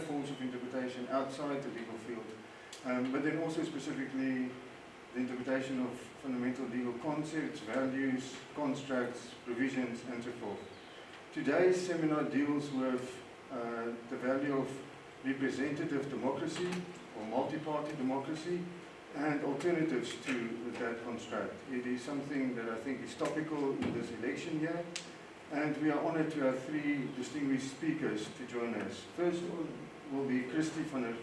forms of interpretation outside the legal field, but then also specifically the interpretation of fundamental legal concepts, values, constructs, provisions, and so forth. Today's seminar deals with the value of representative democracy or multi-party democracy and alternatives to that construct. It is something that I think is topical in this election year, and we are honored to have three distinguished speakers to join us. First will be Christy van der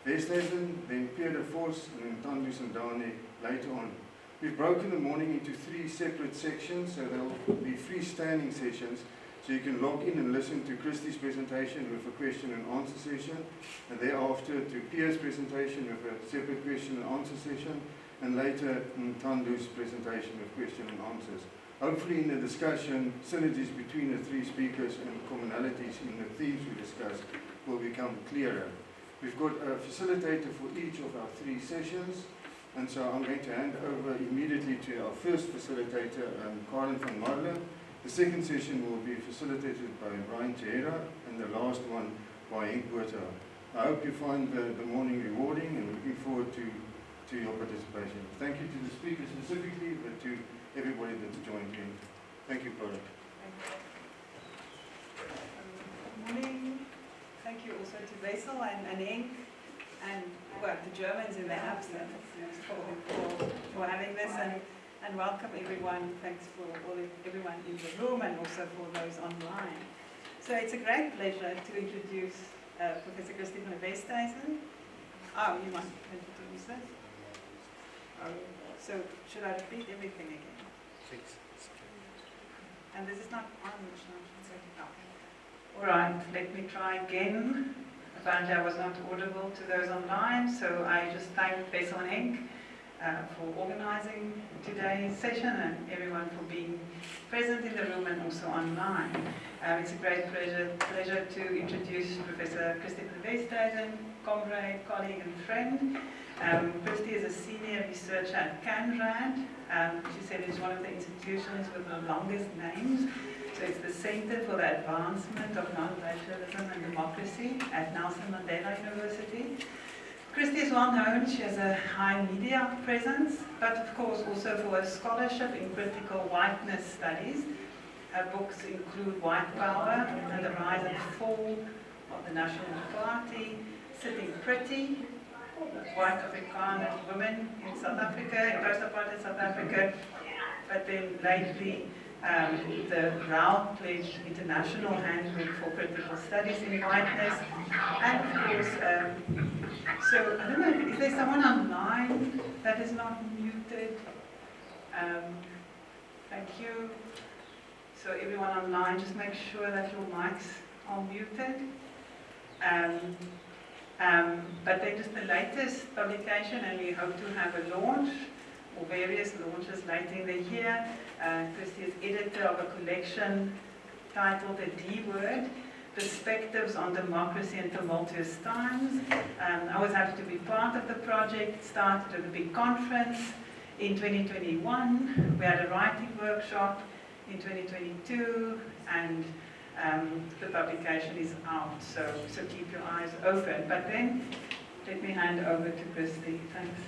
Westhuizen, then Pierre de Vos, and then Tandu Sandane later on. We've broken the morning into three separate sections, so there will be freestanding sessions, so you can log in and listen to Christy's presentation with a question and answer session, and thereafter to Pierre's presentation with a separate question and answer session, and later Tandu's presentation with question and answers. Hopefully in the discussion, synergies between the three speakers and commonalities in the themes we discussed will become clearer. We've got a facilitator for each of our three sessions, and so I'm going to hand over immediately to our first facilitator, Karen van Marle. The second session will be facilitated by Brian Tejera, and the last one by Henk Botha. I hope you find the morning rewarding, and looking forward to your participation. Thank you to the speakers specifically, but to everybody that's joined in. Thank you, Karen. Good morning. Thank you also to Basil and Henk, and well, the Germans in their absence for having this, and welcome everyone. Thanks for everyone in the room and also for those online. So it's a great pleasure to introduce Professor Christy van der Westhuizen. Oh, you want to introduce this? Oh, so should I repeat everything again? Please. And this is not on the no. All right, let me try again. Apparently I was not audible to those online, so I just thank Basil and Henk for organizing today's session and everyone for being present in the room and also online. It's a great pleasure to introduce Professor Christy van der Westhuizen, comrade, colleague and friend. Christy is a senior researcher at CANRAD. She said it's one of the institutions with the longest names. So it's the Center for the Advancement of Non-Racialism and Democracy at Nelson Mandela University. Christy is well known. She has a high media presence, but of course also for her scholarship in critical whiteness studies. Her books include White Power and the Rise and Fall of the National Party, Sitting Pretty, White Afrikaner women in South Africa, in post-apartheid South Africa, but then lately the Routledge International Handbook for Critical Studies in Whiteness, and of course, so I don't know, is there someone online that is not muted? Thank you. So everyone online, just make sure that your mics are muted. But then just the latest publication, and we hope to have a launch or various launches later in the year. Christy is editor of a collection titled The D Word, Perspectives on Democracy in Tumultuous Times. I was happy to be part of the project. It started at a big conference in 2021. We had a writing workshop in 2022, and the publication is out, so keep your eyes open. But then, let me hand over to Christy. Thanks.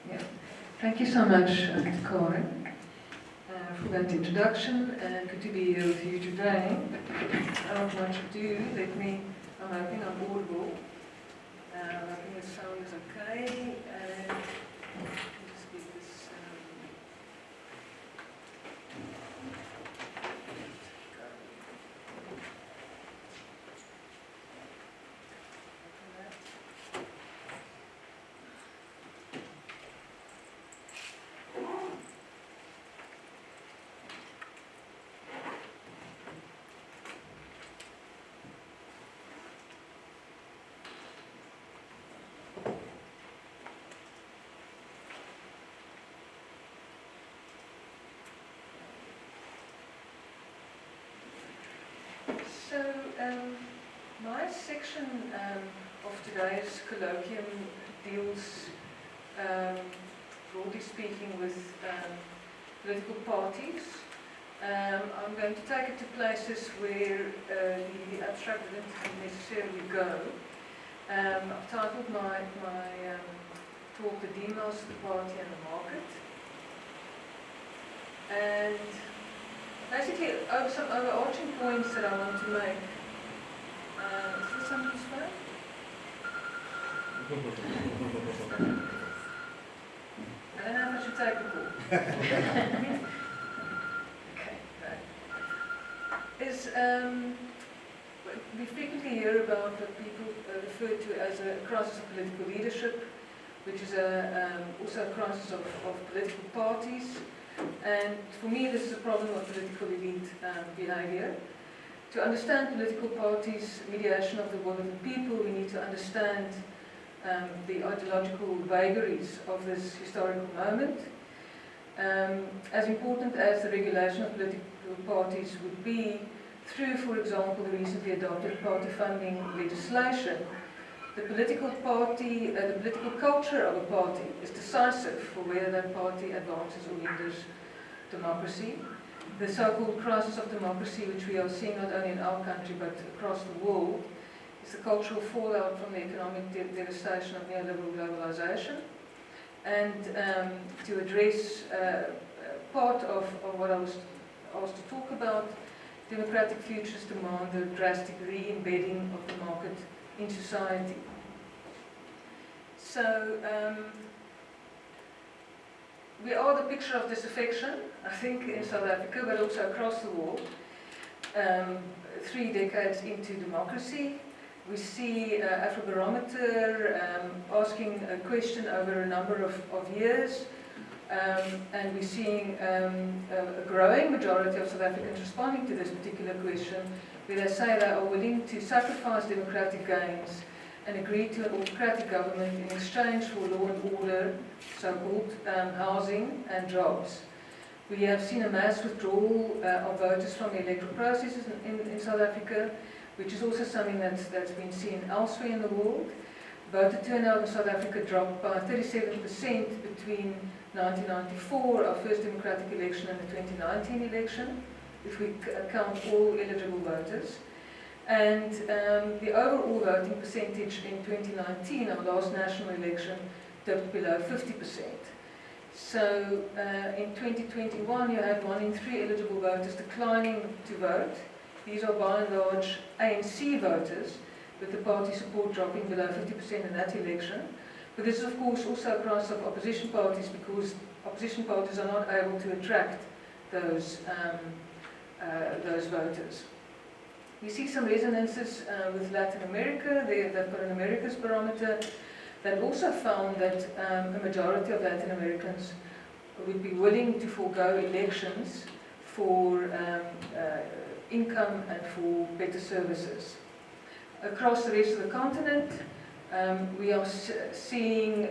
Yeah. Thank you so much, Karen, for that introduction. Good to be here with you today. Without much ado, I'm hoping I'm audible. I'm hoping the sound is okay. Just give this. So, my section of today's colloquium deals, broadly speaking, with political parties, I'm going to take it to places where the abstract didn't necessarily go. I've titled my talk The Demos, the Party and the Market. And basically, some overarching points that I want to make. Is this somebody's phone? I don't know if I should take the call. Okay, right. We frequently hear about what people refer to as a crisis of political leadership, which is also a crisis of political parties. And for me, this is a problem of political elite behavior. To understand political parties' mediation of the will of the people, we need to understand the ideological vagaries of this historical moment. As important as the regulation of political parties would be, through, for example, the recently adopted party funding legislation, the political culture of a party is decisive for whether that party advances or hinders democracy. The so-called crisis of democracy, which we are seeing not only in our country but across the world, is the cultural fallout from the economic devastation of neoliberal globalization. And to address part of what I was asked to talk about, democratic futures demand the drastic re-embedding of the market in society. So, we are the picture of disaffection, I think, in South Africa, but also across the world. 3 decades into democracy, we see Afrobarometer asking a question over a number of years, and we're seeing a growing majority of South Africans responding to this particular question, where they say they are willing to sacrifice democratic gains and agree to an autocratic government in exchange for law and order, so-called housing and jobs. We have seen a mass withdrawal of voters from the electoral processes in South Africa, which is also something that's been seen elsewhere in the world. Voter turnout in South Africa dropped by 37% between 1994, our first democratic election, and the 2019 election, if we count all eligible voters. And the overall voting percentage in 2019, our last national election, dipped below 50%. So in 2021, you had 1 in 3 eligible voters declining to vote. These are by and large ANC voters, with the party support dropping below 50% in that election. But this is, of course, also a crisis of opposition parties, because opposition parties are not able to attract those voters. We see some resonances with Latin America. They've got an Americas barometer that also found that a majority of Latin Americans would be willing to forego elections for income and for better services. Across the rest of the continent, we are seeing,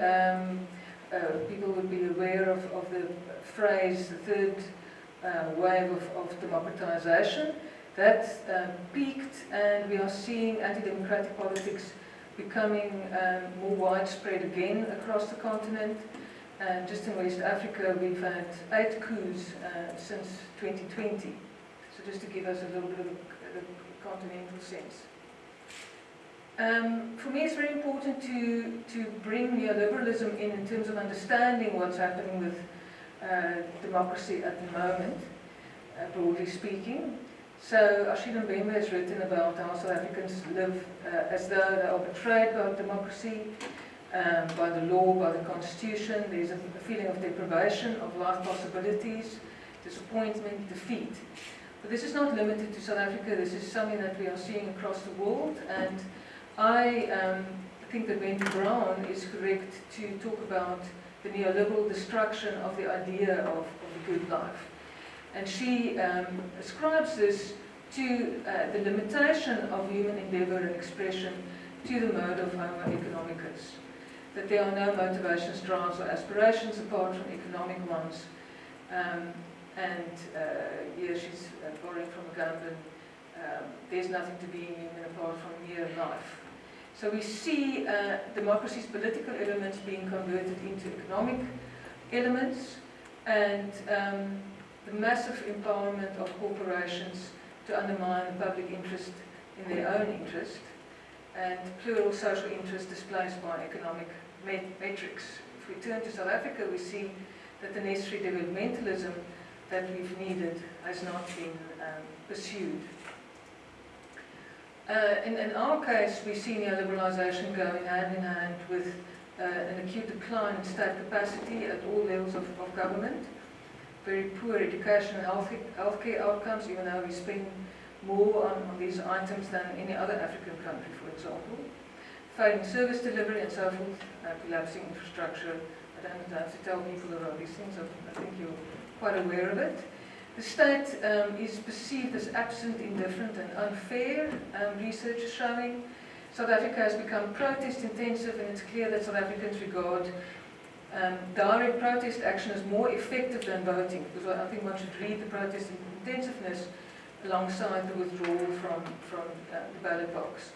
people would be aware of the phrase, the third wave of democratisation. That peaked, and we are seeing anti-democratic politics becoming more widespread again across the continent. Just in West Africa, we've had 8 coups since 2020. So just to give us a little bit of a continental sense. For me, it's very important to bring neoliberalism in terms of understanding what's happening with democracy at the moment, broadly speaking. So Ashila Mbembe has written about how South Africans live as though they are betrayed by democracy, by the law, by the constitution. There's a feeling of deprivation of life possibilities, disappointment, defeat. But this is not limited to South Africa. This is something that we are seeing across the world, and I think that Wendy Brown is correct to talk about the neoliberal destruction of the idea of the good life. And she ascribes this to the limitation of human endeavour and expression to the mode of homo economicus. That there are no motivations, drives or aspirations apart from economic ones. Here she's borrowing from Agamben, there's nothing to be human apart from mere life. So we see democracy's political elements being converted into economic elements, and the massive empowerment of corporations to undermine the public interest in their own interest, and plural social interest displaced by economic metrics. If we turn to South Africa, we see that the necessary developmentalism that we've needed has not been pursued. In our case, we see neoliberalisation going hand in hand with an acute decline in state capacity at all levels of government, very poor education and healthcare outcomes, even though we spend more on these items than any other African country, for example. Failing service delivery and so forth, collapsing infrastructure. I don't have to tell people about these things, I think you're quite aware of it. The state is perceived as absent, indifferent and unfair, research is showing. South Africa has become protest intensive, and it's clear that South Africans regard direct protest action as more effective than voting, because I think one should read the protest intensiveness alongside the withdrawal from the ballot box.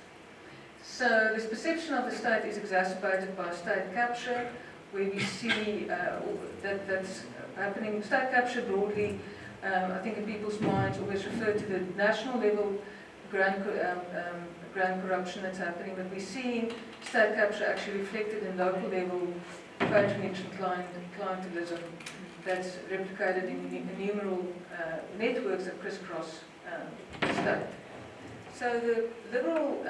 So this perception of the state is exacerbated by state capture, where we see that's happening. State capture broadly, I think in people's minds always refer to the national level grand corruption that's happening, but we're seeing state capture actually reflected in local level patronage and clientelism that's replicated in innumerable networks that crisscross the state. So the liberal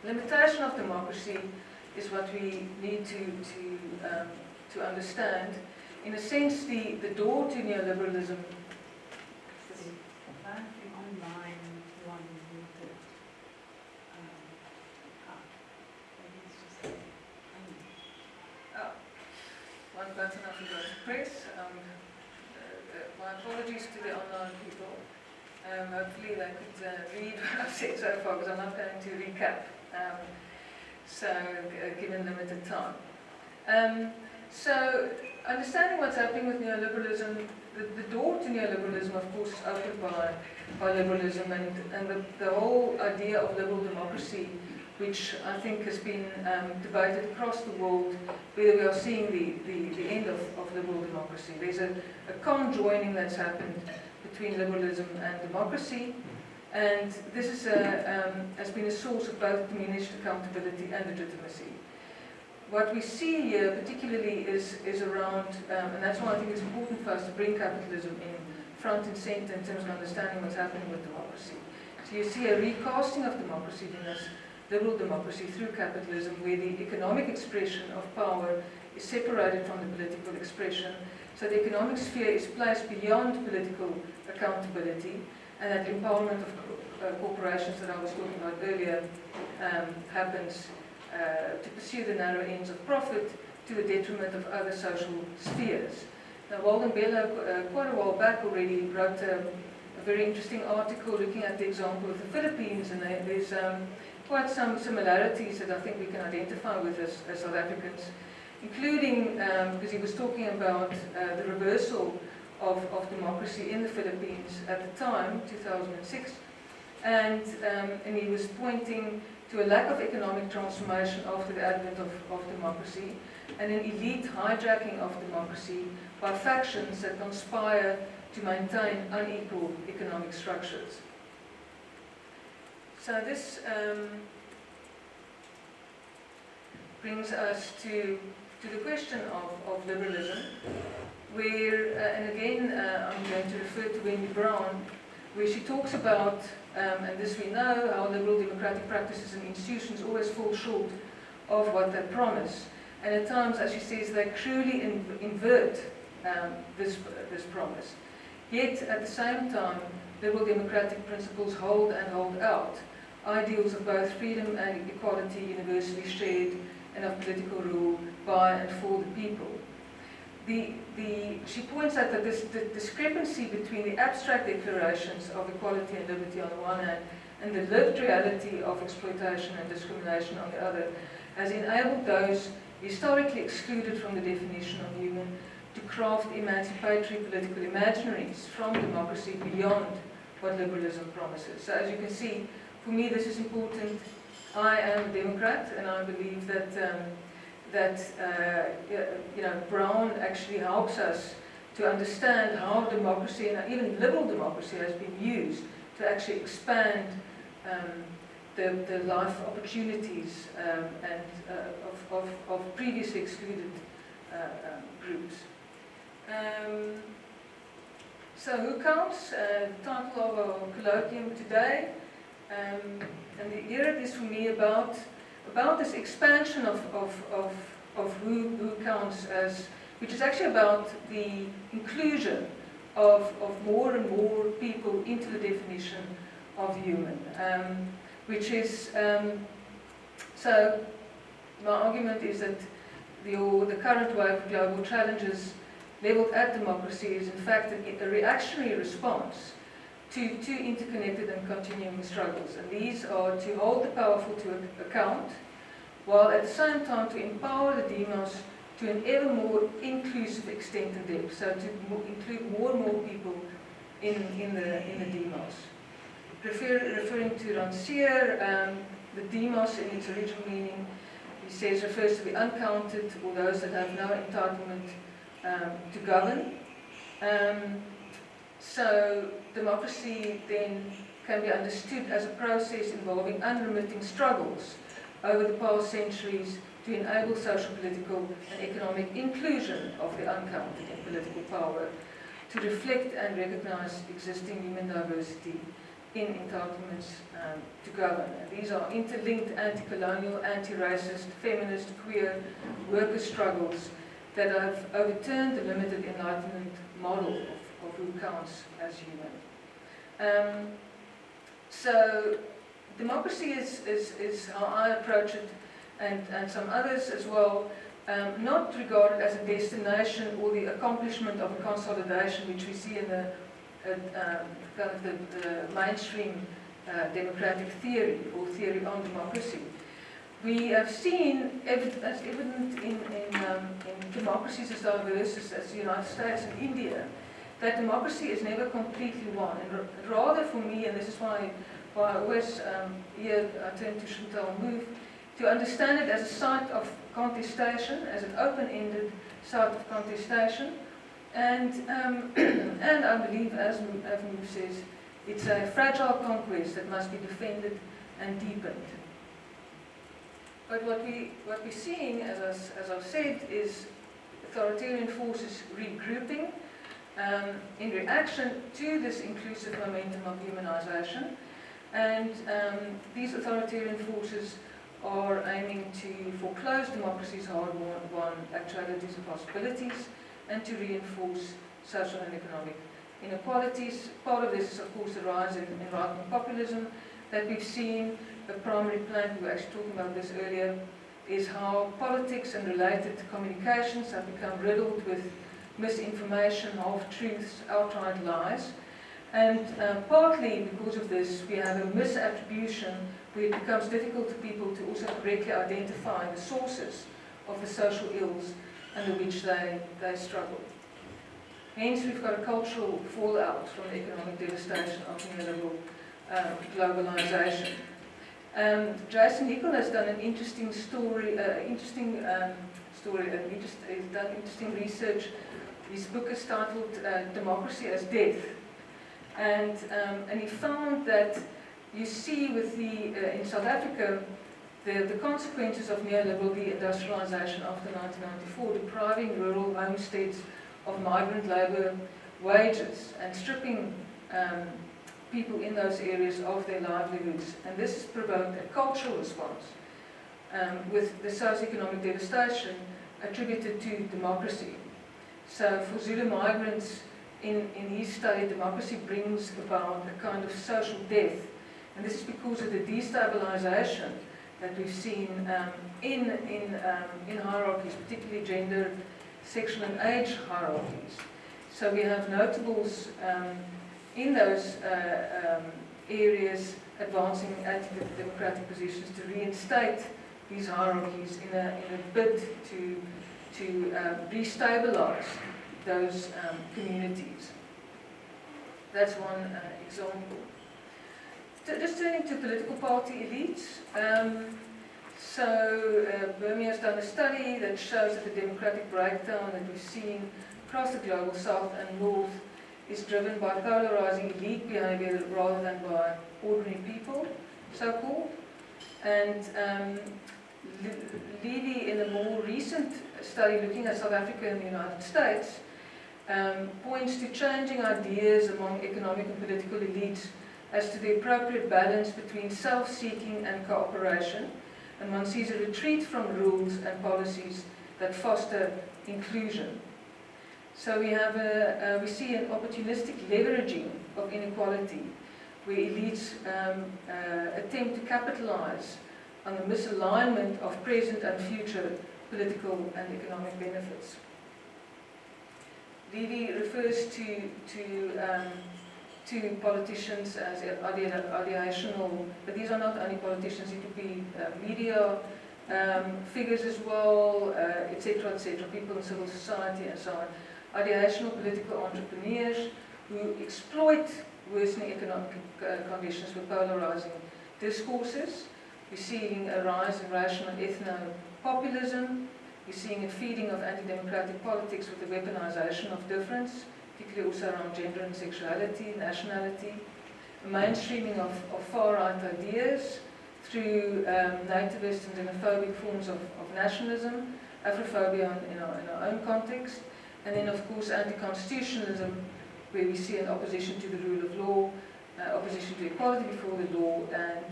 limitation of democracy is what we need to understand. In a sense, the door to neoliberalism. Online one muted. Maybe it's just one button I forgot to press. My apologies to the online people. Hopefully they could read what I've said so far, because I'm not going to recap. Given limited time. So, understanding what's happening with neoliberalism, the door to neoliberalism, of course, is opened by liberalism, and the whole idea of liberal democracy, which I think has been debated across the world, whether we are seeing the end of liberal democracy. There's a conjoining that's happened between liberalism and democracy, and this is has been a source of both diminished accountability and legitimacy. What we see here particularly is around, and that's why I think it's important for us to bring capitalism in front and center in terms of understanding what's happening with democracy. So you see a recasting of democracy in this liberal democracy through capitalism, where the economic expression of power is separated from the political expression. So the economic sphere is placed beyond political accountability, and that empowerment of corporations that I was talking about earlier happens to pursue the narrow ends of profit to the detriment of other social spheres. Now, Walden Bello, quite a while back already, wrote a very interesting article looking at the example of the Philippines, and there's quite some similarities that I think we can identify with as South Africans, including, because he was talking about the reversal of democracy in the Philippines at the time, 2006, and he was pointing to a lack of economic transformation after the advent of democracy, and an elite hijacking of democracy by factions that conspire to maintain unequal economic structures. So this brings us to the question of liberalism, where, and again I'm going to refer to Wendy Brown, where she talks about, and this we know, how liberal democratic practices and institutions always fall short of what they promise. And at times, as she says, they cruelly invert this promise. Yet, at the same time, liberal democratic principles hold and hold out ideals of both freedom and equality universally shared, and of political rule by and for the people. She points out that this discrepancy between the abstract declarations of equality and liberty on the one hand and the lived reality of exploitation and discrimination on the other has enabled those historically excluded from the definition of human to craft emancipatory political imaginaries from democracy beyond what liberalism promises. So as you can see, for me this is important. I am a Democrat, and I believe that Brown actually helps us to understand how democracy, and even liberal democracy, has been used to actually expand the life opportunities and of previously excluded groups. So who counts? The title of our colloquium today, and here it is for me about this expansion of who counts as, which is actually about the inclusion of more and more people into the definition of human, which is, so my argument is that the current wave of global challenges leveled at democracy is in fact a reactionary response to two interconnected and continuing struggles, and these are to hold the powerful to account, while at the same time to empower the demos to an ever more inclusive extent and depth, so to include more and more people in the demos. Referring to Rancière, the demos in its original meaning, he says, refers to the uncounted or those that have no entitlement to govern. So democracy then can be understood as a process involving unremitting struggles over the past centuries to enable social, political and economic inclusion of the uncounted in political power, to reflect and recognize existing human diversity in entitlements to govern. And these are interlinked anti-colonial, anti-racist, feminist, queer, worker struggles that have overturned the limited enlightenment model of who counts as human. So democracy is how I approach it, and some others as well, not regarded as a destination or the accomplishment of a consolidation which we see in the kind of the mainstream democratic theory or theory on democracy. We have seen, as evident in democracies as diverse as the United States and India, that democracy is never completely one. And rather for me, and this is why I always here I turn to Chantal Mouffe, to understand it as a site of contestation, as an open-ended site of contestation, and I believe, as Mouffe says, it's a fragile conquest that must be defended and deepened. But what we're seeing, as I've said, is authoritarian forces regrouping in reaction to this inclusive momentum of humanization, and these authoritarian forces are aiming to foreclose democracy's hard-won actualities and possibilities, and to reinforce social and economic inequalities. Part of this is, of course, the rise in right-wing populism that we've seen. The primary plank, we were actually talking about this earlier, is how politics and related communications have become riddled with misinformation, half-truths, outright lies. And partly because of this, we have a misattribution where it becomes difficult for people to also correctly identify the sources of the social ills under which they struggle. Hence, we've got a cultural fallout from the economic devastation of neoliberal globalization. Jason Hickel has done an interesting story, he's done interesting research. His book is titled Democracy as Death. And he found that you see with in South Africa, the consequences of neoliberal deindustrialization after 1994, depriving rural homesteads of migrant labor wages and stripping people in those areas of their livelihoods. And this has provoked a cultural response with the socio-economic devastation attributed to democracy. So for Zulu migrants, in his study, democracy brings about a kind of social death. And this is because of the destabilization that we've seen in hierarchies, particularly gender, sexual and age hierarchies. So we have notables in those areas advancing anti-democratic positions to reinstate these hierarchies in a bid to destabilize those communities. That's one example. Just turning to political party elites. So Burmese has done a study that shows that the democratic breakdown that we've seen across the global south and north is driven by polarizing elite behavior rather than by ordinary people, so-called. And Levy, in a more recent study looking at South Africa and the United States, points to changing ideas among economic and political elites as to the appropriate balance between self-seeking and cooperation, and one sees a retreat from rules and policies that foster inclusion. So we see an opportunistic leveraging of inequality, where elites attempt to capitalize on the misalignment of present and future political and economic benefits. Levy refers to politicians as ideational, but these are not only politicians, it could be media figures as well, etc., people in civil society and so on. Ideational political entrepreneurs who exploit worsening economic conditions with polarizing discourses. We're seeing a rise in racial and ethno-populism. We're seeing a feeding of anti-democratic politics with the weaponization of difference, particularly also around gender and sexuality, nationality, a mainstreaming of far-right ideas through nativist and xenophobic forms of nationalism, Afrophobia in our own context, and then of course anti-constitutionalism, where we see an opposition to the rule of law, opposition to equality before the law, and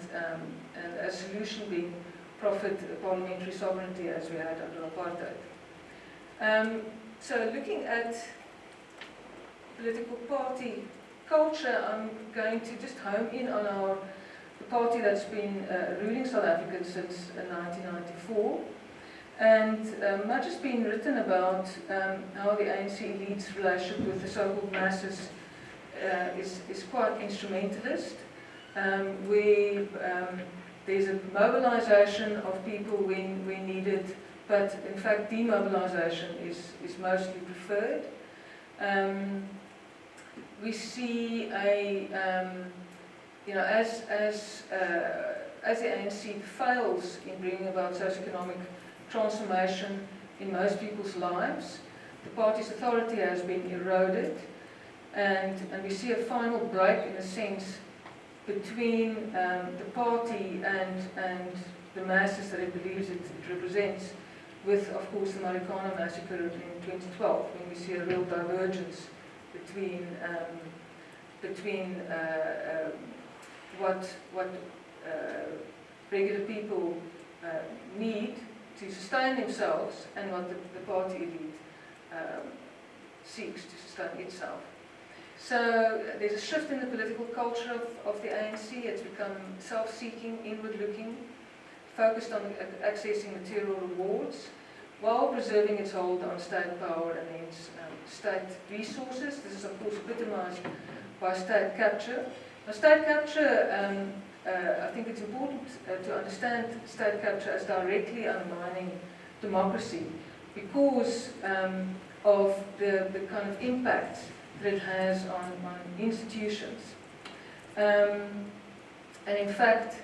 a solution being parliamentary sovereignty as we had under apartheid. So looking at political party culture, I'm going to just home in on the party that's been ruling South Africa since 1994. And much has been written about how the ANC elite's relationship with the so-called masses is quite instrumentalist, where there's a mobilization of people when needed, but in fact demobilization is mostly preferred. We see as the ANC fails in bringing about socioeconomic transformation in most people's lives, the party's authority has been eroded, and we see a final break, in a sense, between the party and the masses that it believes it represents, with, of course, the Marikana massacre in 2012, when we see a real divergence between what regular people need to sustain themselves and what the party elite seeks to sustain itself. So there's a shift in the political culture of the ANC. It's become self-seeking, inward-looking, focused on accessing material rewards, while preserving its hold on state power and its state resources. This is, of course, epitomized by state capture. Now, state capture, I think it's important to understand state capture as directly undermining democracy because of the kind of impact that it has on institutions. And in fact,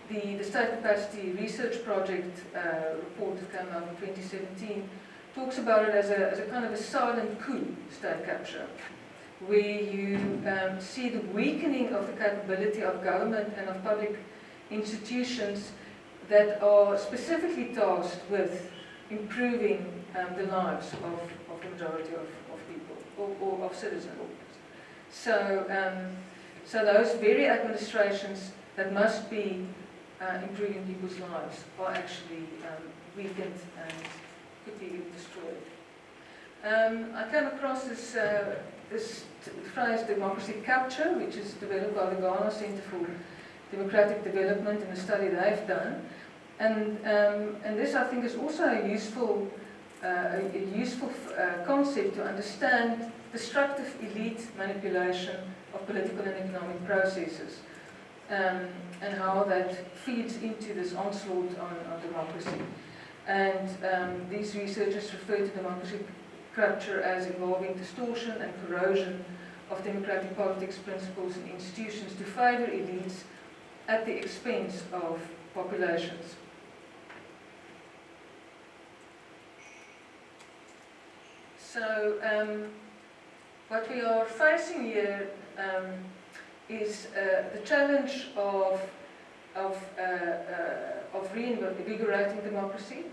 the State Capacity Research Project report that came out in 2017 talks about it as a kind of a silent coup, state capture, where you see the weakening of the capability of government and of public institutions that are specifically tasked with improving the lives of the majority of people, or of citizens. So those very administrations that must be improving people's lives are actually weakened and could be destroyed. I came across this phrase, democracy capture, which is developed by the Ghana Center for Democratic Development in a study they've done. And this, I think, is also a useful concept to understand destructive elite manipulation of political and economic processes, and how that feeds into this onslaught on democracy. And these researchers refer to democracy capture as involving distortion and corrosion of democratic politics principles and institutions to favour elites at the expense of populations. So what we are facing here is the challenge of reinvigorating democracy.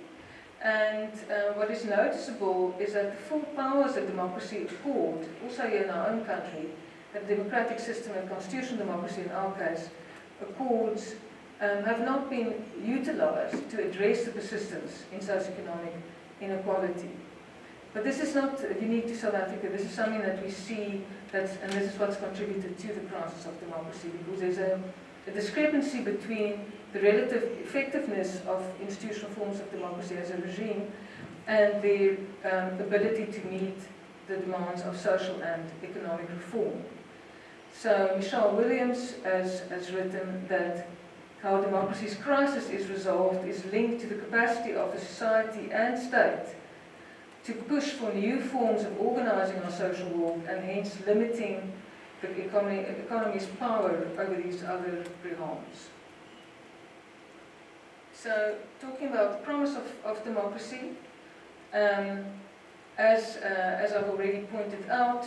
And what is noticeable is that the full powers that democracy accord, also here in our own country, that the democratic system and constitutional democracy in our case accords, have not been utilized to address the persistence in socioeconomic inequality. But this is not unique to South Africa. This is something that we see, and this is what's contributed to the crisis of democracy, because there's a discrepancy between the relative effectiveness of institutional forms of democracy as a regime and their ability to meet the demands of social and economic reform. So Michelle Williams has written that how democracy's crisis is resolved is linked to the capacity of the society and state to push for new forms of organizing our social world and hence limiting the economy's power over these other realms. So, talking about the promise of democracy, as I've already pointed out,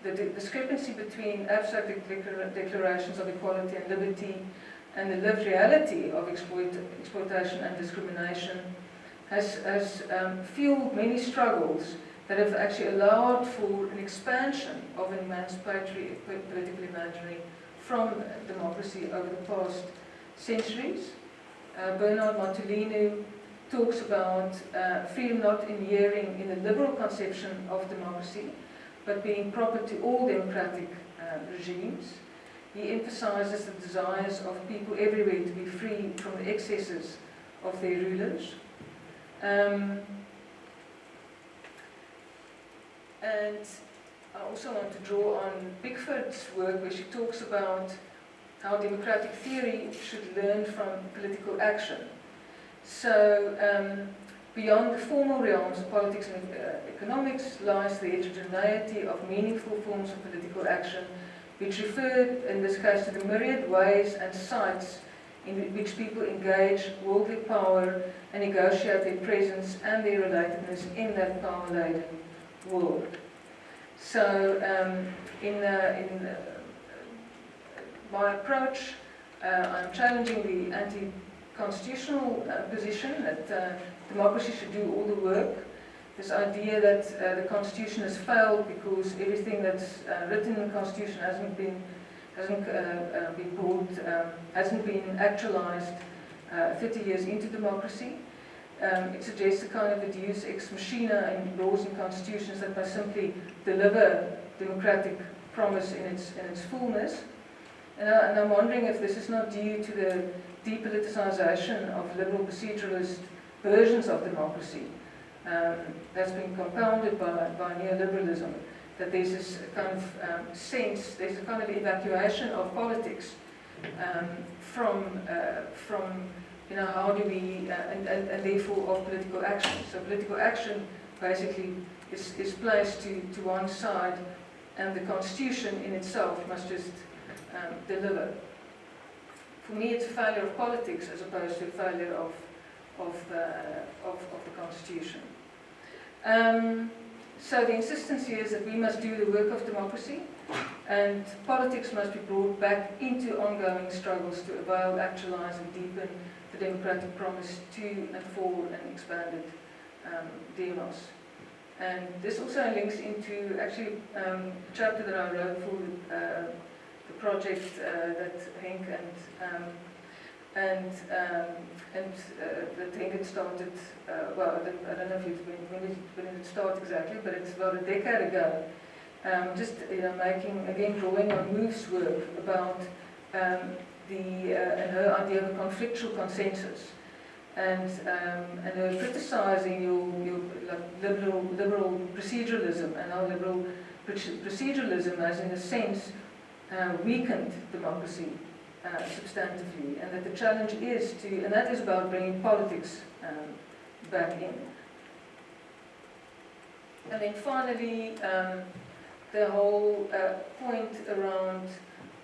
the discrepancy between abstract declarations of equality and liberty and the lived reality of exploitation and discrimination has fueled many struggles that have actually allowed for an expansion of an emancipatory political imaginary from democracy over the past centuries. Bernard Matulino talks about freedom not inhering in the liberal conception of democracy, but being proper to all democratic regimes. He emphasizes the desires of people everywhere to be free from the excesses of their rulers. And I also want to draw on Bickford's work, where she talks about how democratic theory should learn from political action. So, beyond the formal realms of politics and economics lies the heterogeneity of meaningful forms of political action, which refer, in this case, to the myriad ways and sites in which people engage worldly power and negotiate their presence and their relatedness in that power-laden world. So, in my approach, I'm challenging the anti-constitutional position that democracy should do all the work. This idea that the Constitution has failed because everything that's written in the Constitution hasn't been actualized 30 years into democracy. It suggests a kind of a deus ex machina in laws and constitutions that must simply deliver democratic promise in its fullness. And I'm wondering if this is not due to the depoliticization of liberal proceduralist versions of democracy that's been compounded by neoliberalism, that there's this kind of sense, there's a kind of evacuation of politics from how do we, and therefore of political action. So political action basically is placed to one side, and the Constitution in itself must just deliver. For me, it's a failure of politics as opposed to a failure of the Constitution. So the insistence here is that we must do the work of democracy, and politics must be brought back into ongoing struggles to avail, actualize, and deepen the democratic promise to and for an expanded demos. And this also links into actually a chapter that I wrote for the project that Henk and that Henk had started. Well, I don't know if when did it start exactly, but it's about a decade ago. Just drawing on Move's work about and her idea of a conflictual consensus, and her criticizing your liberal proceduralism, and how liberal proceduralism has, in a sense, weakened democracy substantively, and that the challenge is and that is about bringing politics back in. And then finally, the whole point around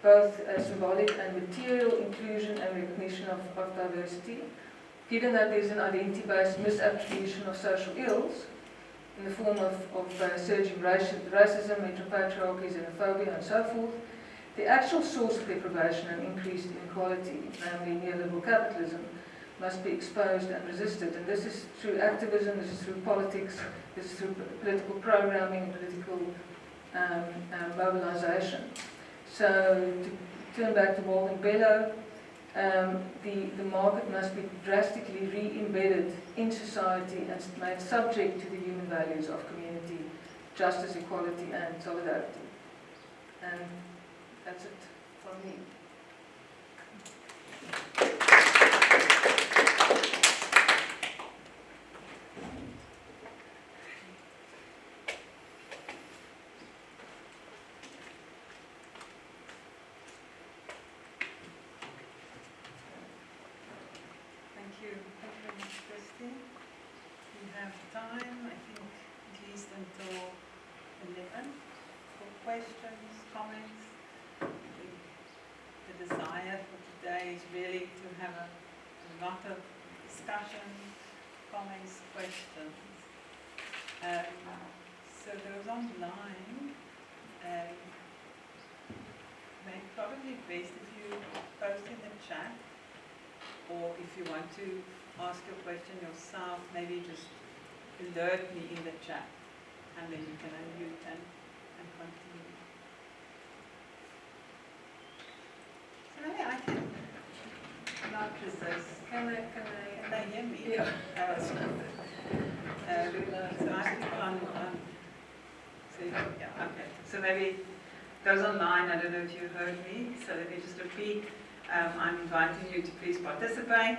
both symbolic and material inclusion and recognition of diversity. Given that there's an identity-based misattribution of social ills, in the form of surging racism, heteropatriarchy, xenophobia, and so forth. The actual source of deprivation and increased inequality, namely neoliberal capitalism, must be exposed and resisted. And this is through activism, this is through politics, this is through political programming, political mobilization. So to turn back to Walden Bellow, the market must be drastically re-embedded in society and made subject to the human values of community, justice, equality, and solidarity. And that's it from me. Thank you very much, Christy. We have time, I think, at least until 11 for questions, comments. The desire for today is really to have a lot of discussion, comments, questions. So those online, probably best if you post in the chat, or if you want to ask your question yourself, maybe just alert me in the chat, and then you can unmute and continue. So maybe I can not resist. Can they hear me? Yeah. So I click on so yeah, okay. So maybe those online, I don't know if you heard me, so let me just repeat. I'm inviting you to please participate,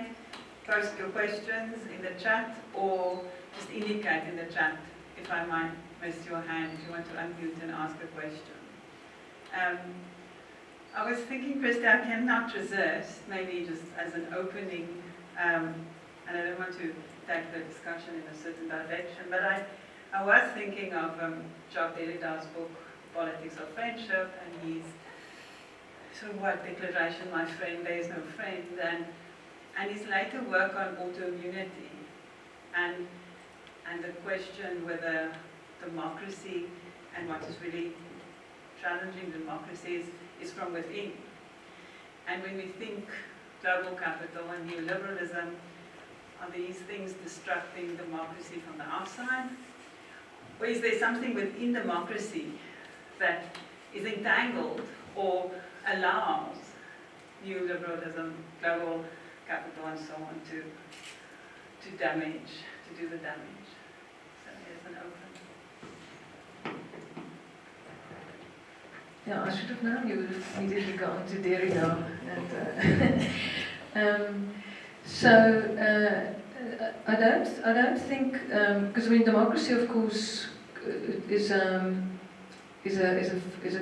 post your questions in the chat, or just indicate in the chat if I might raise your hand if you want to unmute and ask a question. I was thinking, Christy, I cannot resist, maybe just as an opening, and I don't want to take the discussion in a certain direction, but I was thinking of Jacques Derrida's book, Politics of Friendship, and his sort of what declaration, my friend, there is no friend, and his later work on autoimmunity, and the question whether democracy and what is really challenging democracy is from within. And when we think global capital and neoliberalism, are these things destructing democracy from the outside? Or is there something within democracy that is entangled or allows neoliberalism, global capital, and so on to do the damage? So here's an open. Yeah, I should have known you would have immediately gone to Derrida. I don't think, because I mean, democracy, of course, is a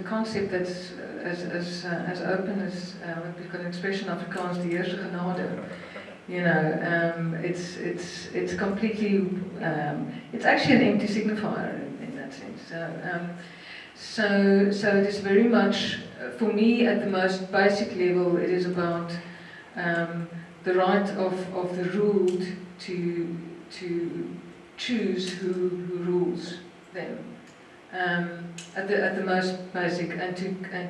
concept that's as open as we've got an expression in Afrikaans, die eerste genade. You know, it's completely, it's actually an empty signifier in that sense. So it is very much, for me, at the most basic level, it is about the right of the ruled to choose who rules them. At the most basic, and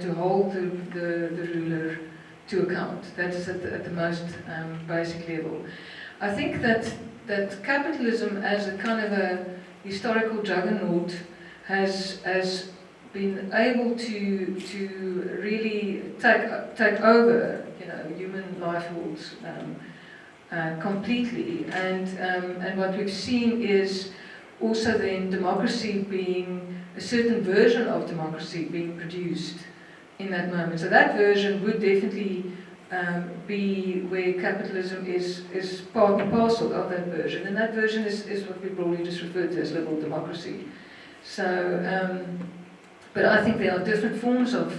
to hold the ruler to account. That is at the most basic level. I think that capitalism, as a kind of a historical juggernaut, has been able to really take over, you know, human life forms completely, and what we've seen is also then democracy being a certain version of democracy being produced in that moment. So that version would definitely be where capitalism is part and parcel of that version, and that version is what we probably just refer to as liberal democracy. So, but I think there are different forms of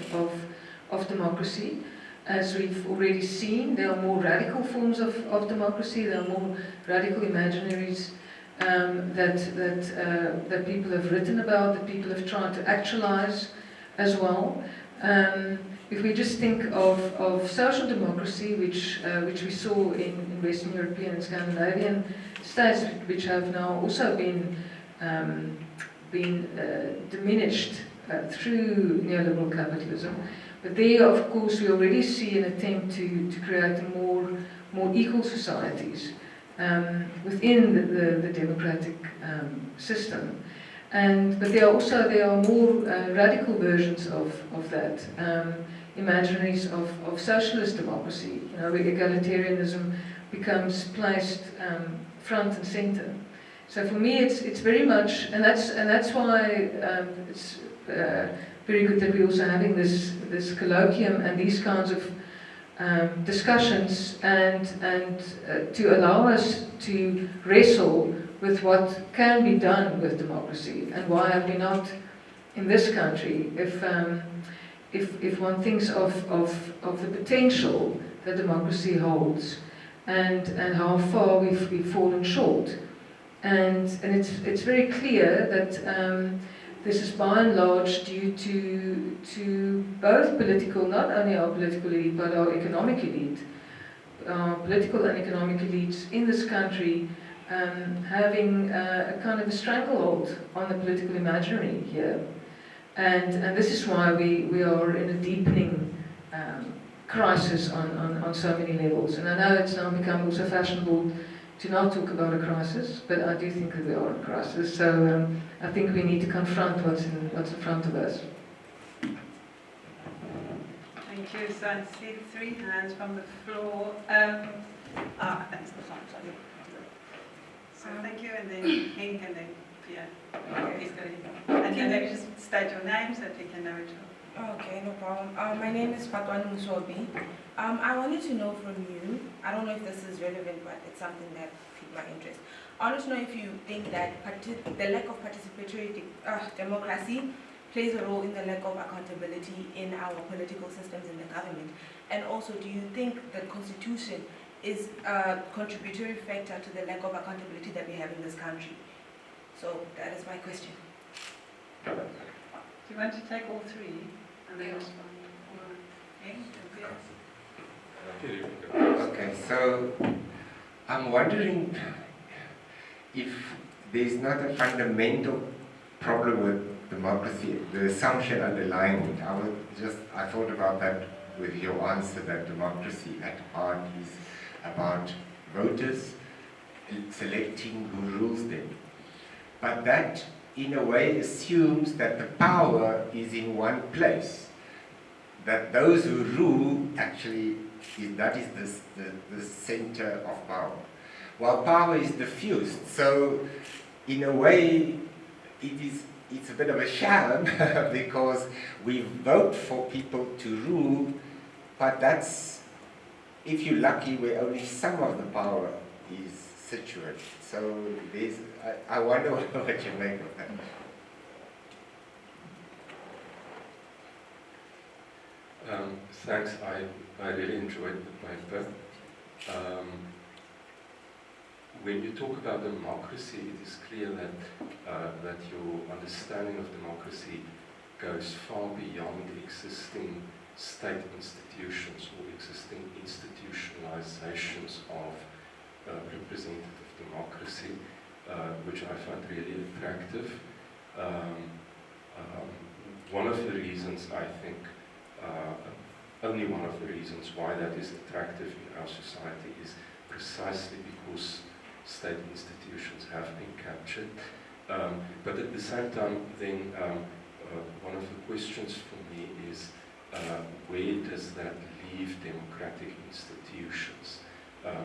democracy. As we've already seen, there are more radical forms of democracy, there are more radical imaginaries that people have written about, that people have tried to actualize as well. If we just think of social democracy, which we saw in Western European and Scandinavian states, which have now also been been diminished through neoliberal capitalism. But there, of course, we already see an attempt to create more equal societies within the democratic system. But there are more radical versions of that, imaginaries of socialist democracy, where egalitarianism becomes placed front and center. So for me, it's very much, and that's why it's very good that we're also having this colloquium and these kinds of discussions, and to allow us to wrestle with what can be done with democracy, and why have we not, in this country, if one thinks of the potential that democracy holds, and how far we've fallen short, and it's very clear that this is by and large due to both political, not only our political elite, but our economic elite, our political and economic elites in this country having a kind of a stranglehold on the political imaginary here. And this is why we are in a deepening crisis on so many levels. And I know it's now become also fashionable to not talk about a crisis, but I do think that we are in a crisis. So I think we need to confront what's in front of us. Thank you. So I see 3 hands from the floor. That's the front, sorry. So thank you, and then Henk, and then Pia. Please go ahead. And then maybe just state your name so that we can know each other. Okay, no problem. My name is Patwan Musobi. I wanted to know from you, I don't know if this is relevant, but it's something that piqued my interest. I wanted to know if you think that the lack of participatory democracy plays a role in the lack of accountability in our political systems in the government. And also, do you think the Constitution is a contributory factor to the lack of accountability that we have in this country? So that is my question. Do you want to take all 3 and then respond? Okay, so I'm wondering if there's not a fundamental problem with democracy, the assumption underlying it. I thought about that with your answer, that democracy at heart is about voters selecting who rules them. But that, in a way, assumes that the power is in one place. That those who rule actually, that is the center of power. While power is diffused, so in a way, it's a bit of a sham because we vote for people to rule, but that's, if you're lucky, where only some of the power is situated. So I wonder what you make of that. Thanks. I really enjoyed the paper. When you talk about democracy, it is clear that your understanding of democracy goes far beyond existing state institutions or existing institutionalizations of representative democracy, which I find really attractive. One of the reasons, I think, only one of the reasons why that is attractive in our society is precisely because state institutions have been captured. But at the same time, then, one of the questions for me is, where does that leave democratic institutions? And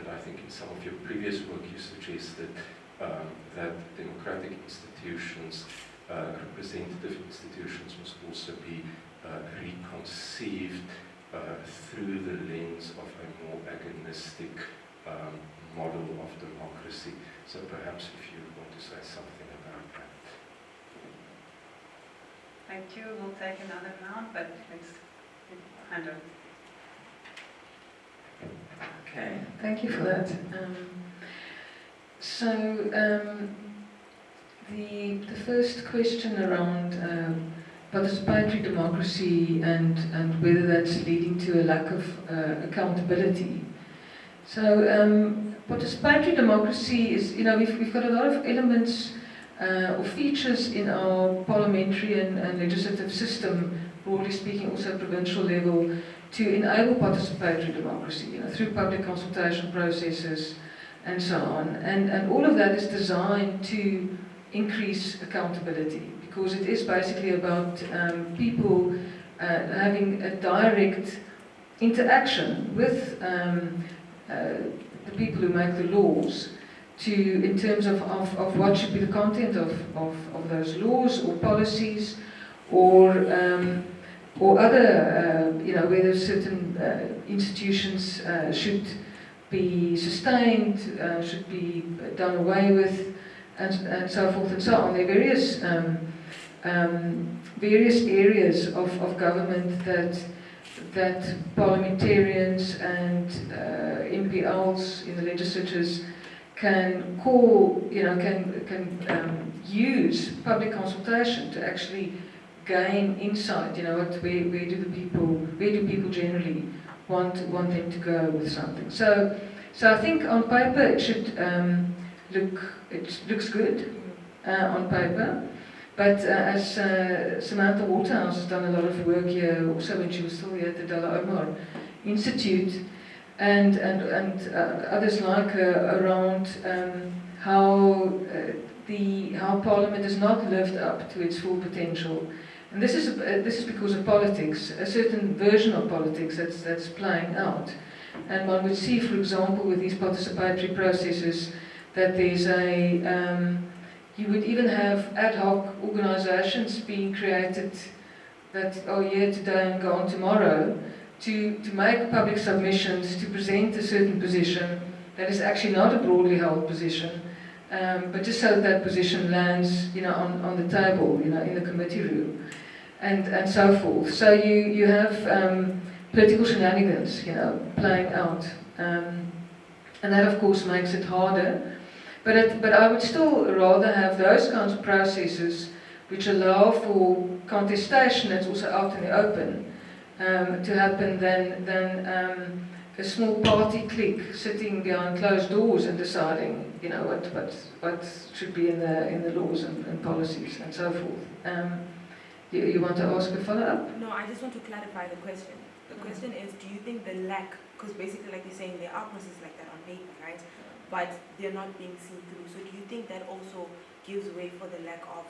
I think in some of your previous work you suggested that democratic institutions, representative institutions, must also be reconceived through the lens of a more agonistic model of democracy. So perhaps if you want to say something about that. Thank you. We'll take another round, but let's hand over. Okay, thank you for that. The first question around participatory democracy and whether that's leading to a lack of accountability. So participatory democracy is, we've got a lot of elements or features in our parliamentary and legislative system, broadly speaking, also at provincial level, to enable participatory democracy, through public consultation processes and so on. And all of that is designed to increase accountability, because it is basically about people having a direct interaction with the people who make the laws, in terms of what should be the content of those laws or policies, or other, whether certain institutions should be sustained, should be done away with, and so forth and so on. There are various areas of government that parliamentarians and MPLs in the legislatures can call, can use public consultation to actually gain insight. Where do people generally want them to go with something? So I think on paper it should looks good on paper. But as Samantha Waterhouse has done a lot of work here, also when she was still here at the Dalla Omar Institute, and others like her, around how Parliament has not lived up to its full potential, and this is because of politics, a certain version of politics that's playing out, and one would see, for example, with these participatory processes, that there's you would even have ad hoc organisations being created that are here today and gone tomorrow to make public submissions, to present a certain position that is actually not a broadly held position, but just so that position lands, on the table, in the committee room, and so forth. So you have political shenanigans, playing out, and that of course makes it harder. But I would still rather have those kinds of processes which allow for contestation that's also out in the open to happen than a small party clique sitting behind closed doors and deciding, what should be in the laws and policies and so forth. You want to ask a follow-up? No, I just want to clarify the question. The question is, do you think the lack, because basically like you're saying, there are processes like that on paper, right? But they're not being seen through. So do you think that also gives way for the lack of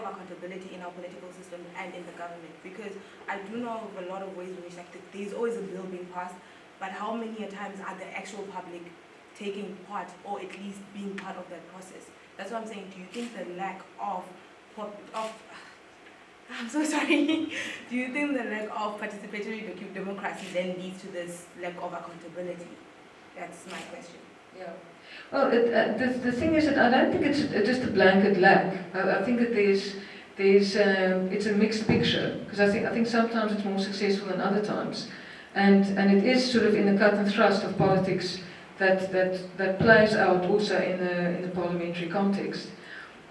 accountability in our political system and in the government? Because I do know of a lot of ways in which there's always a bill being passed, but how many times are the actual public taking part, or at least being part of that process? That's what I'm saying. Do you think the lack of I'm so sorry. Do you think the lack of participatory democracy then leads to this lack of accountability? That's my question. Yeah. Well, the thing is that I don't think it's just a blanket lack. I think that there's it's a mixed picture, because I think sometimes it's more successful than other times, and it is sort of in the cut and thrust of politics that plays out also in the parliamentary context.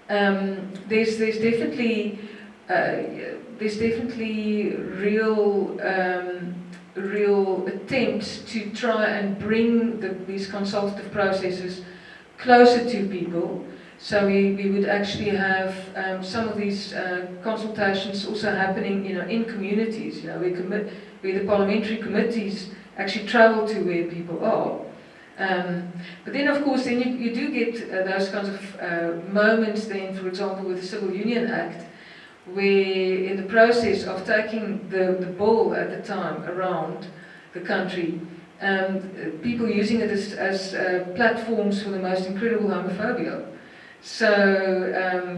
There's definitely real attempts to try and bring these consultative processes closer to people. So we would actually have some of these consultations also happening, in communities, where the parliamentary committees actually travel to where people are. But then, of course, you do get those kinds of moments then, for example, with the Civil Union Act, where in the process of taking the bill at the time around the country, people using it as platforms for the most incredible homophobia. So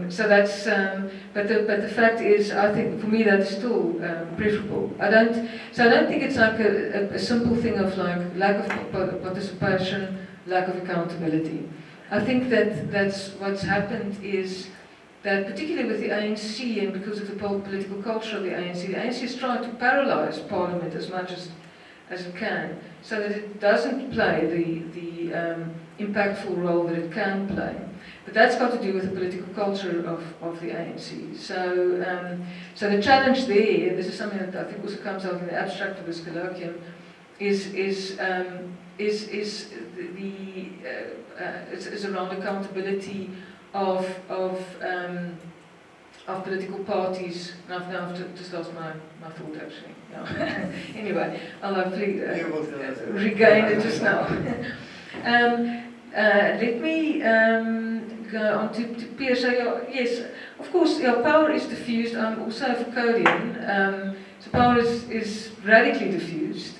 that's, but the fact is, I think for me that's still preferable. I don't think it's like a simple thing of like lack of participation, lack of accountability. I think that's what's happened is that, particularly with the ANC and because of the political culture of the ANC is trying to paralyze Parliament as much as it can, so that it doesn't play the impactful role that it can play. But that's got to do with the political culture of the ANC. So the challenge there, and this is something that I think also comes out in the abstract of this colloquium, is around accountability of political parties. And I've just lost my thought actually. No. Anyway, I'll hopefully regain it just now. Let me go on to Pierre. So yes, of course, power is diffused. I'm also a Foucauldian. So power is radically diffused.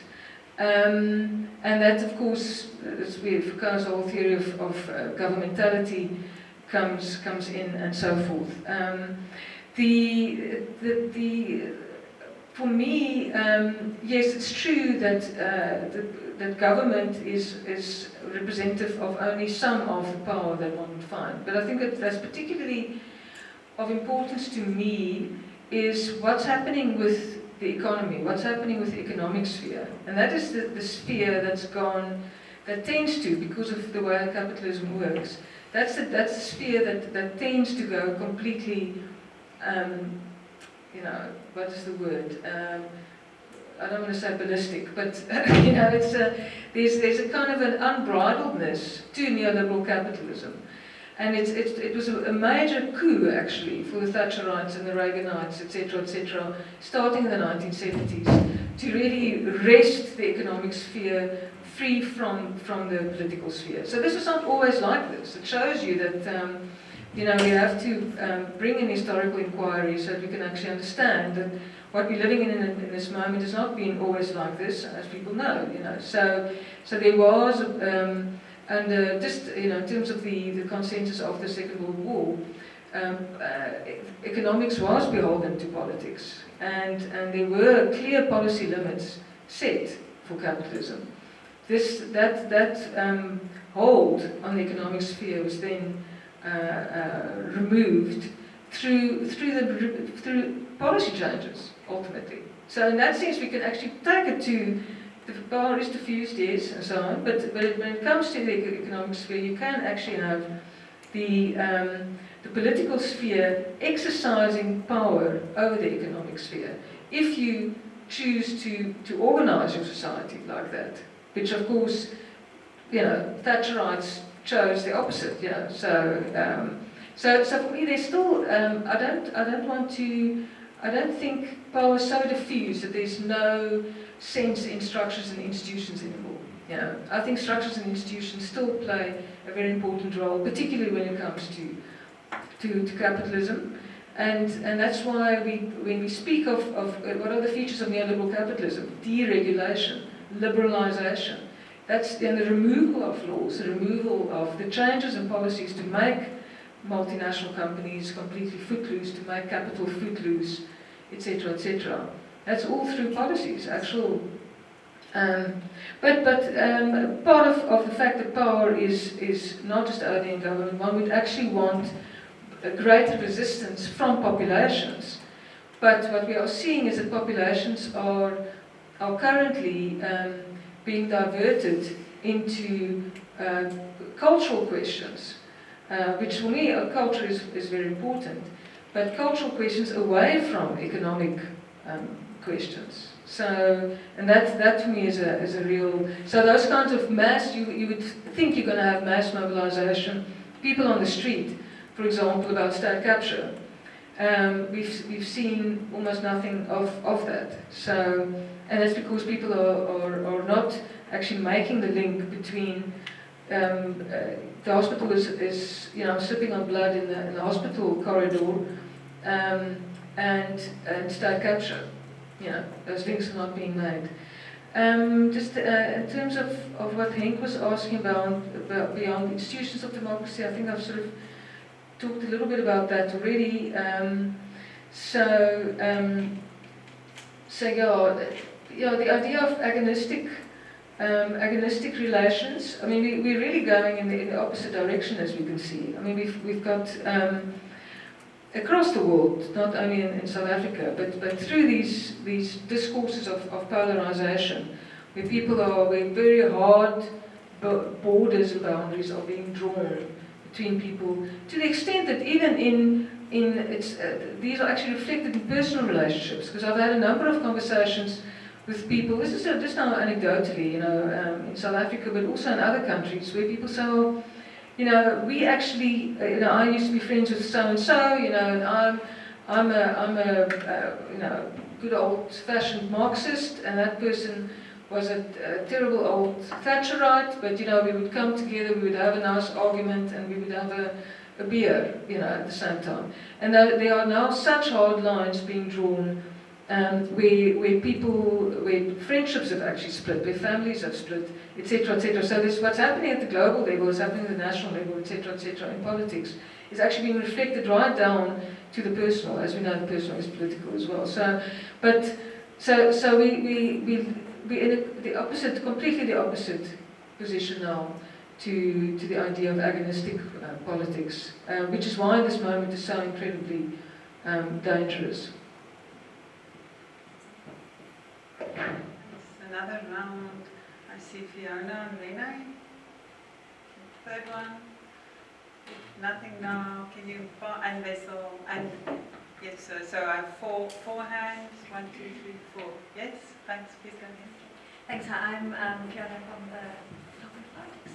And that, of course, is where Foucault's whole theory of governmentality comes in, and so forth. For me, yes, it's true that that government is representative of only some of the power that one would find. But I think that's particularly of importance to me is what's happening with the economy, what's happening with the economic sphere. And that is the sphere that tends to, because of the way capitalism works, that's the sphere that tends to go completely, what is the word? I don't want to say ballistic, but it's there's a kind of an unbridledness to neoliberal capitalism. And it was a major coup, actually, for the Thatcherites and the Reaganites, etc., starting in the 1970s, to really wrest the economic sphere free from the political sphere. So this is not always like this. It shows you that we have to bring in historical inquiry so that we can actually understand that what we're living in this moment has not been always like this, as people know. So there was. And just in terms of the consensus of the Second World War, economics was beholden to politics, and there were clear policy limits set for capitalism. That hold on the economic sphere was then removed through policy changes ultimately. So in that sense, we can actually take it to. The power is diffused, yes, and so on. But when it comes to the economic sphere, you can actually have the political sphere exercising power over the economic sphere if you choose to organise your society like that. Which, of course, Thatcherites chose the opposite. So for me, there's still. I don't think power is so diffused that there's no sense in structures and institutions anymore. I think structures and institutions still play a very important role, particularly when it comes to capitalism, and that's why when we speak of what are the features of neoliberal capitalism, deregulation, liberalisation, that's the removal of laws, the removal of the changes in policies to make multinational companies completely footloose, to make capital footloose, etc., etc. That's all through policies, actual. But part of the fact that power is not just only in government, one would actually want a greater resistance from populations. But what we are seeing is that populations are currently being diverted into cultural questions, which for me, culture is very important, but cultural questions away from economic questions. So, and that to me is a real. So those kinds of mass, you would think you're going to have mass mobilization, people on the street, for example, about state capture. We've seen almost nothing of that. So, and that's because people are not actually making the link between the hospital is slipping on blood in the hospital corridor and state capture. Those links are not being made. Just in terms of what Henk was asking about beyond institutions of democracy, I think I've sort of talked a little bit about that already. The idea of agonistic relations. I mean, we're really going in the opposite direction, as we can see. I mean, we've got across the world, not only in South Africa, but through these discourses of polarization, where very hard borders and boundaries are being drawn between people, to the extent that even these are actually reflected in personal relationships. Because I've had a number of conversations with people. This is just now anecdotally, you know, in South Africa, but also in other countries where people say, well, you know, we actually, you know, I used to be friends with so and so, you know, and I'm a you know, good old-fashioned Marxist, and that person was a terrible old Thatcherite. But you know, we would come together, we would have a nice argument, and we would have a beer, you know, at the same time. And there are now such hard lines being drawn. Where friendships have actually split, where families have split, etc., etc. So this, what's happening at the global level is happening at the national level, etc., etc. in politics, is actually being reflected right down to the personal. As we know, the personal is political as well. So we're in the opposite, completely the opposite position now to the idea of agonistic politics, which is why this moment is so incredibly dangerous. Another round. I see Fiona and Lena. Third one. If nothing now, can you, and Vessel, and yes, so I have four hands. 1, 2, 3, 4. Yes, thanks, please go ahead. Thanks, I'm Fiona from the Topic Politics.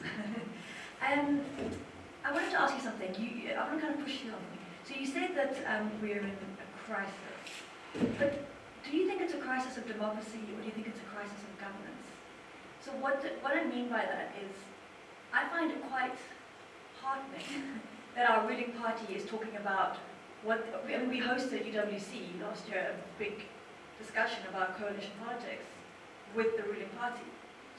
I wanted to ask you something. I want to kind of push you on. So you said that we're in a crisis, but do you think it's a crisis of democracy, or do you think it's a crisis of governance? So what I mean by that is, I find it quite heartening that our ruling party is talking about what, I mean, we hosted at UWC last year a big discussion about coalition politics with the ruling party.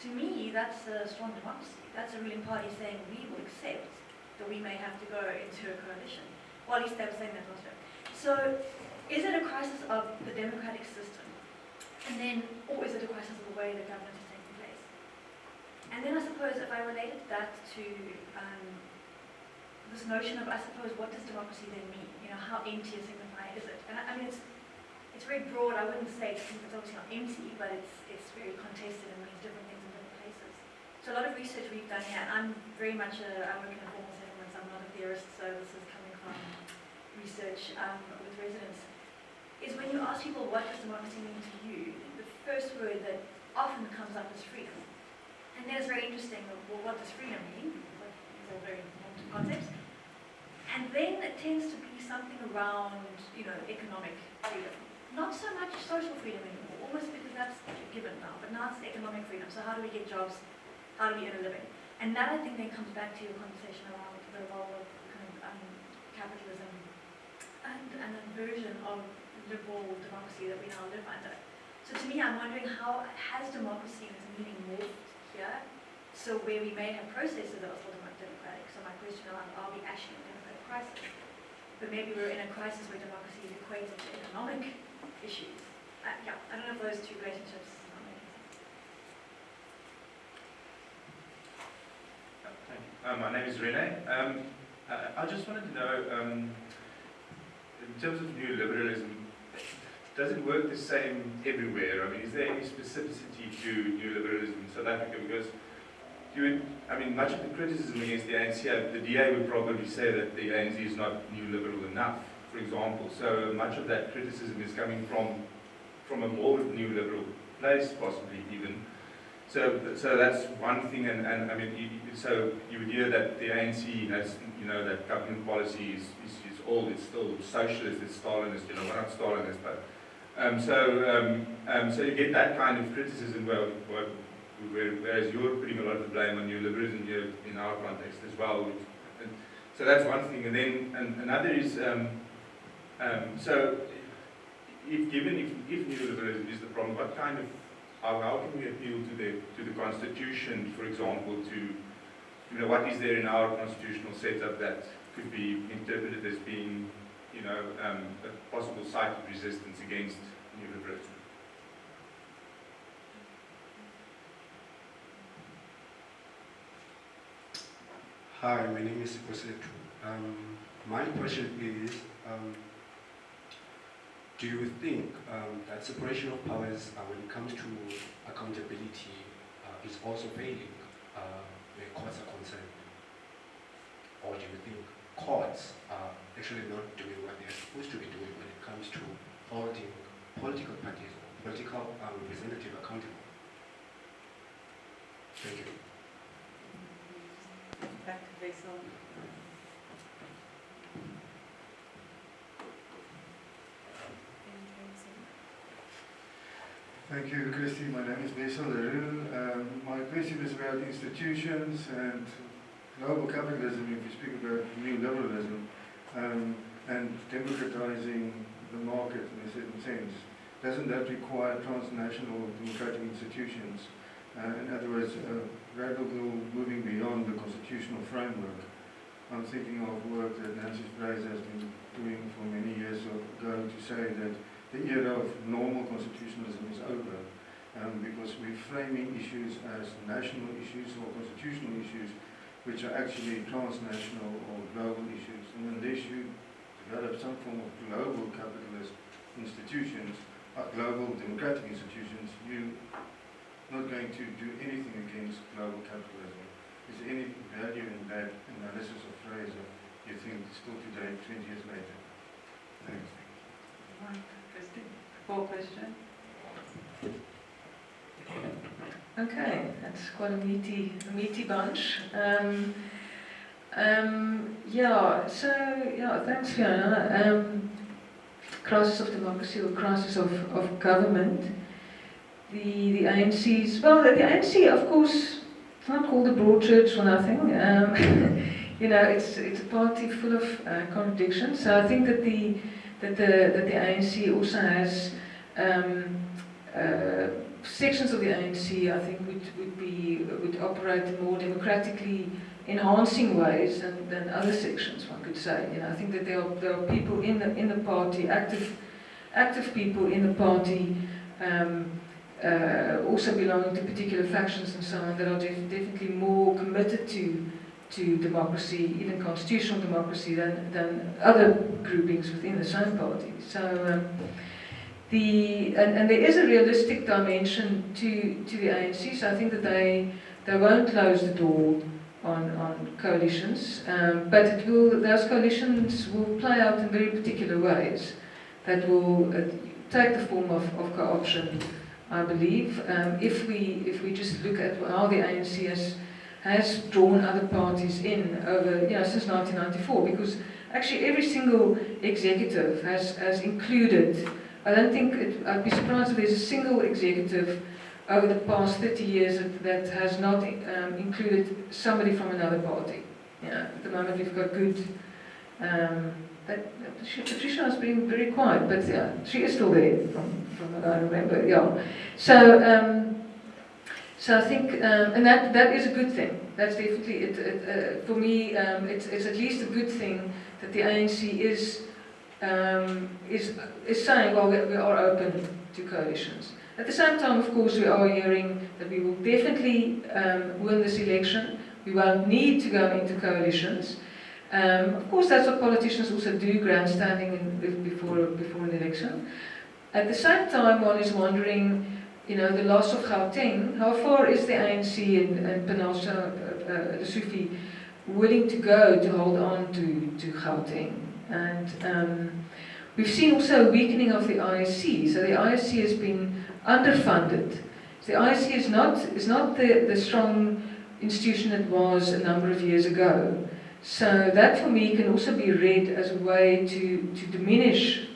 To me, that's a strong democracy. That's a ruling party saying we will accept that we may have to go into a coalition. Well, at least they were saying that last year. So, is it a crisis of the democratic system? And then, or is it a crisis of the way the government is taking place? And then I suppose if I related that to this notion of, I suppose, what does democracy then mean? You know, how empty a signifier is it? And I mean, it's very broad. I wouldn't say it's obviously not empty, but it's very contested and means different things in different places. So a lot of research we've done here, and I'm very much I work in informal settlements. I'm not a theorist, so this is coming from research with residents. Is when you ask people what does democracy mean to you, the first word that often comes up is freedom. And then it's very interesting, well, what does freedom mean? These are very important concepts. And then it tends to be something around, you know, economic freedom. Not so much social freedom anymore, almost because that's given now, but now it's economic freedom. So how do we get jobs? How do we earn a living? And that, I think, then comes back to your conversation around the role of kind of, capitalism and an version of liberal democracy that we now live under. So to me, I'm wondering, how has democracy as a meaning morphed here? So where we may have processes that are still democratic. So my question around, are we actually in a democratic crisis? But maybe we're in a crisis where democracy is equated to economic issues. Yeah, I don't know if those two relationships are making sense. Thank you. My name is Rene. I just wanted to know, in terms of new liberalism, does it work the same everywhere? I mean, is there any specificity to new liberalism in South Africa? Because much of the criticism against the ANC, the DA would probably say that the ANC is not new liberal enough, for example. So much of that criticism is coming from a more new liberal place, possibly even. So that's one thing, and I mean, so you would hear that the ANC has, you know, that government policy is old, it's still socialist, it's Stalinist, you know, we're not Stalinist, but so you get that kind of criticism, whereas you're putting a lot of the blame on neoliberalism here in our context as well. So that's one thing, and then another is so if neoliberalism is the problem, what kind of how can we appeal to the Constitution, for example, to, you know, what is there in our constitutional setup that could be interpreted as being, you know, a possible site of resistance against neoliberalism? Hi, my name is Osetu. My question is, do you think that separation of powers when it comes to accountability is also failing where courts are concerned? Or do you think courts are actually not doing what they're supposed to be doing when it comes to holding political parties or political representative accountable. Thank you. Back to Basil. Thank you, Christy. My name is Basil Leroux. My question is about institutions and global capitalism, if you speak about new liberalism, and democratizing the market in a certain sense. Doesn't that require transnational democratic institutions? In other words, radical moving beyond the constitutional framework. I'm thinking of work that Nancy Fraser has been doing for many years ago to say that the era of normal constitutionalism is over, because we're framing issues as national issues or constitutional issues, which are actually transnational or global issues. And unless you develop some form of global capitalist institutions, global democratic institutions, you're not going to do anything against global capitalism. Is there any value in that analysis of Fraser, you think, still today, 20 years later? Thanks. Full question. Okay, that's quite a meaty bunch. Thanks, Fiona. Crisis of democracy or crisis of government. The ANC's, well, the ANC, of course, it's not called the broad church for nothing. It's a party full of contradictions. So I think that the ANC also has sections of the ANC, I think, would operate in more democratically enhancing ways than other sections, one could say. I think that there are people in the party, active people in the party, also belonging to particular factions and so on, that are definitely more committed to democracy, even constitutional democracy, than other groupings within the same party. So and there is a realistic dimension to the ANC. So I think that they won't close the door on coalitions, but those coalitions will play out in very particular ways that will take the form of co-option, I believe. If we just look at how the ANC has drawn other parties in over, since 1994, because actually every single executive has included, I don't think, I'd be surprised if there's a single executive over the past 30 years that has not included somebody from another party. At the moment we've got good, Patricia has been very quiet, but she is still there from what I remember, So I think, and that is a good thing. That's definitely for me. It's at least a good thing that the ANC is saying, well, we are open to coalitions. At the same time, of course, we are hearing that we will definitely win this election. We won't need to go into coalitions. Of course, that's what politicians also do, grandstanding before an election. At the same time, one is wondering, the loss of Gauteng, how far is the ANC and Panasha Lesotho willing to go to hold on to Gauteng? And we've seen also a weakening of the ISC. So the ISC has been underfunded. The ISC is not the strong institution it was a number of years ago. So that for me can also be read as a way to diminish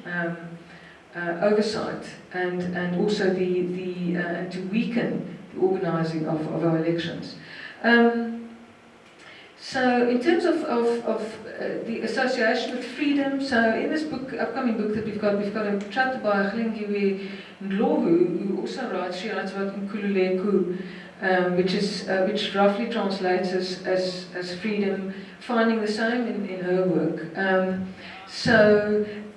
oversight and also to weaken the organising of our elections. So in terms of the association with freedom, so in this upcoming book that we've got a chapter by Glengiwe Ndlovu, who also writes about Nkululeko, which roughly translates as freedom, finding the same in her work.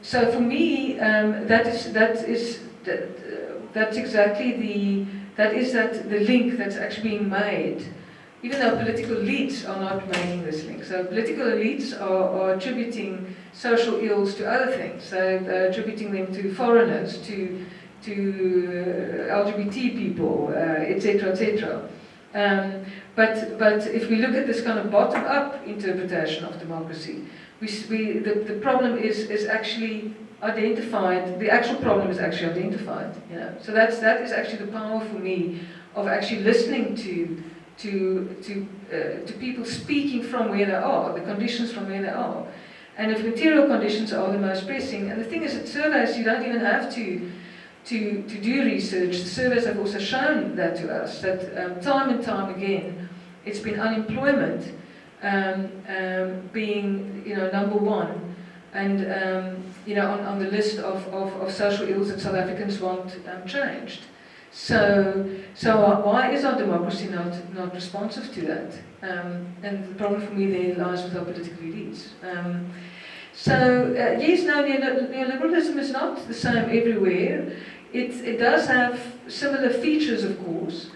So for me, that's exactly the link that's actually being made, even though political elites are not making this link. So political elites are attributing social ills to other things. So they're attributing them to foreigners, to LGBT people, etc., etc. But if we look at this kind of bottom-up interpretation of democracy, the problem is actually identified, the actual problem is actually identified. You know, so that is actually the power for me of actually listening to people speaking from where they are, the conditions from where they are. And if material conditions are the most pressing, and the thing is that surveys, you don't even have to do research. The surveys have also shown that to us, that time and time again, it's been unemployment being, you know, number one, and you know, on the list of social ills that South Africans want changed. So why is our democracy not responsive to that? And the problem for me there lies with our political elites. Yes, no, neoliberalism is not the same everywhere. It does have similar features, of course.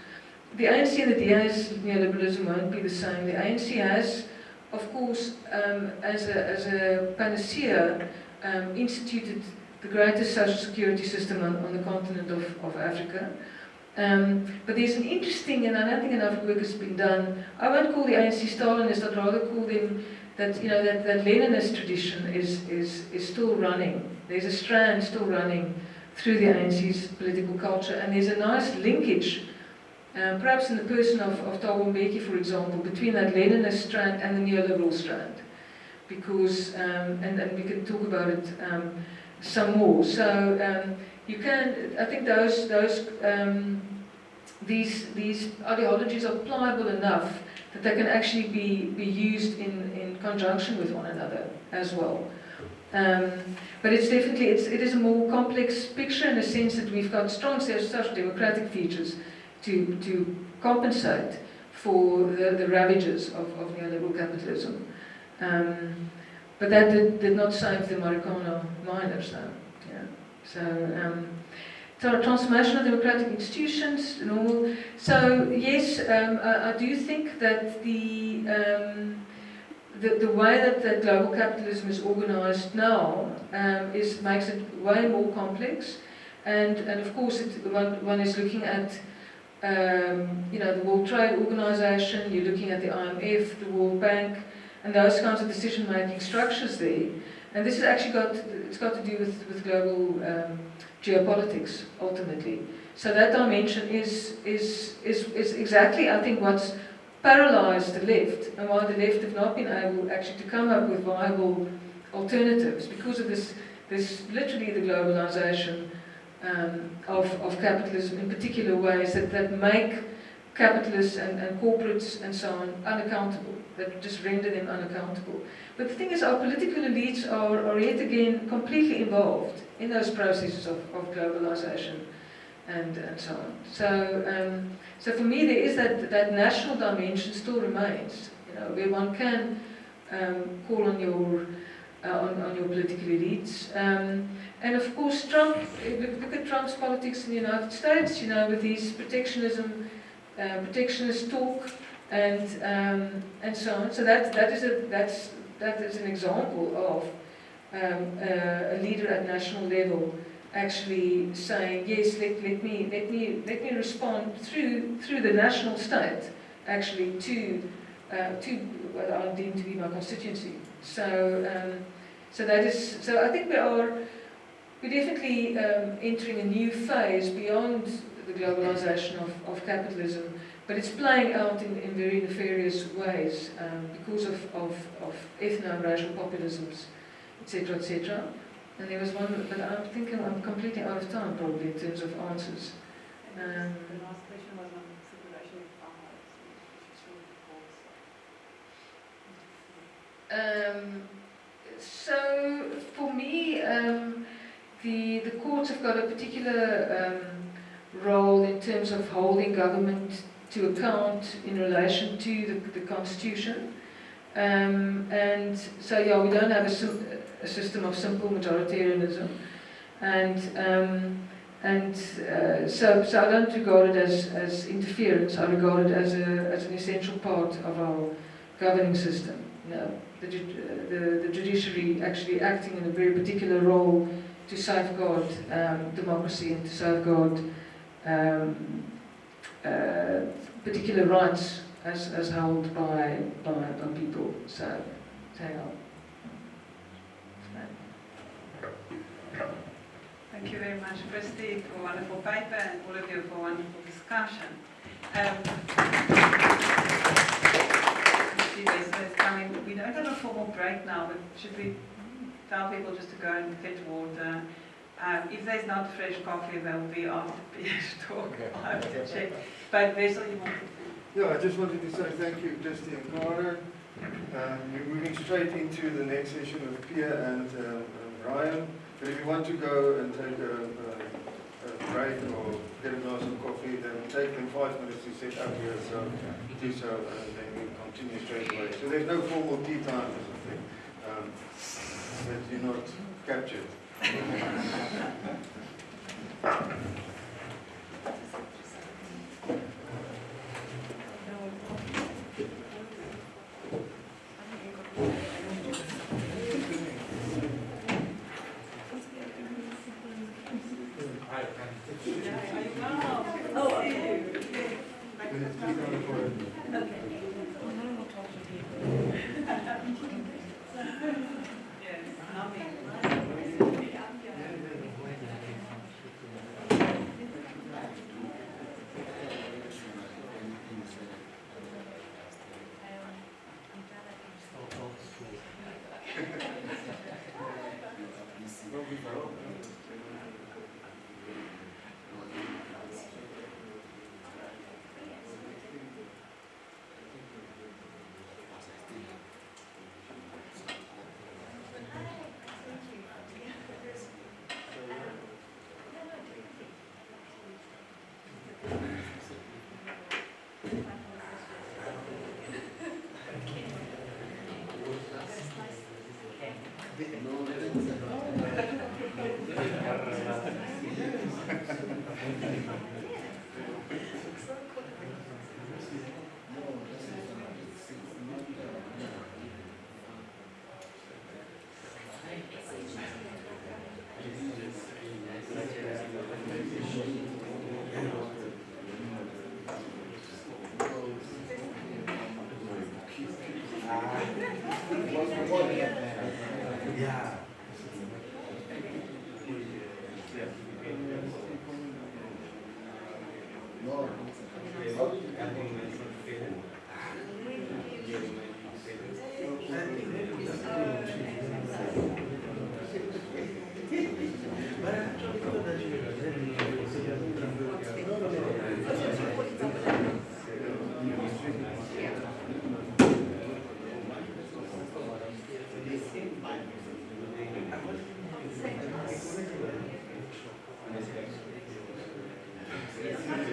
The ANC and the DA's neoliberalism won't be the same. The ANC has, of course, as a panacea, instituted the greatest social security system on the continent of Africa. But there's an interesting, and I don't think enough work has been done. I won't call the ANC Stalinist. I'd rather call them that, you know, that Leninist tradition is still running. There's a strand still running through the ANC's political culture, and there's a nice linkage, perhaps in the person of Thabo Mbeki, for example, between that Leninist strand and the neoliberal strand, because and we can talk about it some more. So you can, I think these ideologies are pliable enough that they can actually be used in conjunction with one another as well. But it's definitely, it is a more complex picture in the sense that we've got strong social democratic features to compensate for the ravages of neoliberal capitalism. But that did not save the Marikana miners, though. Yeah. So transformation of democratic institutions and all. So yes, I do think that the way that global capitalism is organized now makes it way more complex, and of course one is looking at you know, the World Trade Organization, you're looking at the IMF, the World Bank, and those kinds of decision-making structures there. And this has actually got to do with global geopolitics ultimately. So that dimension is exactly, I think, what's paralyzed the left, and why the left have not been able actually to come up with viable alternatives, because of this literally the globalization of capitalism in particular ways that make capitalists and corporates and so on unaccountable, that just render them unaccountable. But the thing is, our political elites are yet again completely involved in those processes of globalization and so on. So for me, there is that national dimension still remains, you know, where one can call on your political elites. And of course, Trump, look at Trump's politics in the United States, you know, with these protectionist talk and so on. So that is an example of a leader at national level actually saying, yes, let me respond through the national state actually to what I deem to be my constituency. So I think we're definitely entering a new phase beyond the globalization of capitalism, but it's playing out in very nefarious ways because of ethno-racial populisms, etc., etc. And there was one, but I'm thinking I'm completely out of time probably in terms of answers. The last question was on separation of powers. So for me, the courts have got a particular role in terms of holding government to account in relation to the Constitution. And so, yeah, we don't have a system of simple majoritarianism, so I don't regard it as interference. I regard it as an essential part of our governing system. You know, the judiciary actually acting in a very particular role to safeguard democracy and to safeguard particular rights as held by people. So hang on. Thank you very much, Christy, for a wonderful paper, and all of you for a wonderful discussion. We don't have a formal break now, but should we tell people just to go and fetch water? If there's not fresh coffee, there will be after Pierre's talk. I'll have to check. But Wessel, you want to? Yeah, I just wanted to say thank you, Christy and Cara. We're moving straight into the next session with Pierre and Ryan. But if you want to go and take a break or get a glass of coffee, then it'll take them 5 minutes to set up here, so do so, and then we continue straight away. So there's no formal tea time or something that you're not captured. Yeah.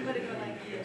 But if you're like, yeah.